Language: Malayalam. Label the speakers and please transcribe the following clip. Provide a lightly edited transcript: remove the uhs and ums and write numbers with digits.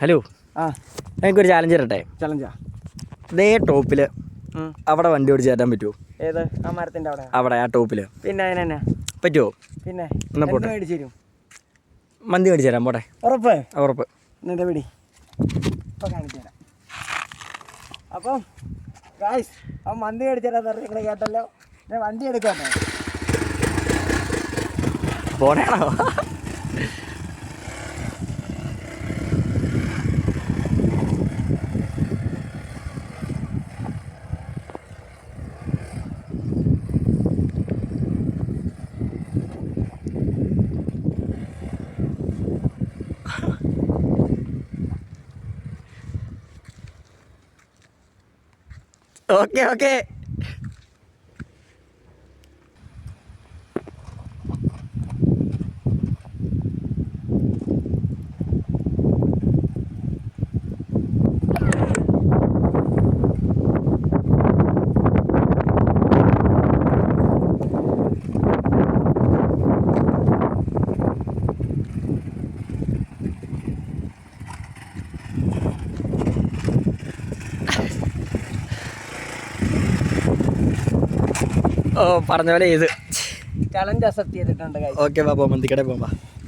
Speaker 1: ഹലോ,
Speaker 2: ആ
Speaker 1: എനിക്കൊരു ചാലഞ്ച് തരട്ടെ?
Speaker 2: ചലഞ്ചാ.
Speaker 1: ഇതേ ടോപ്പിൽ അവിടെ വണ്ടി ഓടിച്ച് കയറ്റാൻ പറ്റുമോ?
Speaker 2: ഏത്? ആ മരത്തിൻ്റെ അവിടെ?
Speaker 1: അവിടെ ആ ടോപ്പിൽ
Speaker 2: പിന്നെ അതിനെന്നെ
Speaker 1: പറ്റുമോ?
Speaker 2: പിന്നെ
Speaker 1: എന്നാ പോട്ടെ,
Speaker 2: മേടിച്ചു തരും.
Speaker 1: മന്തി മേടിച്ച് തരാം. പോട്ടെ.
Speaker 2: ഉറപ്പ്?
Speaker 1: ഉറപ്പ്.
Speaker 2: എന്നിട്ട് പിടി, ഇപ്പം കാണിച്ചു തരാം. അപ്പം ഗായ്സ്, ആ മന്തി മേടിച്ചു തരാൻ പറഞ്ഞ് നിങ്ങൾ കേട്ടല്ലോ. ഞാൻ വണ്ടി എടുക്കാട്ടോ.
Speaker 1: പോണേണോ? Okay okay. ഓ, പറഞ്ഞ പോലെ ചെയ്ത്
Speaker 2: ചലഞ്ച് അക്സെപ്റ്റ് ചെയ്തിട്ടുണ്ട്.
Speaker 1: ഓക്കെ, ബാബോ മന്തിക്കടയിൽ പോകാം.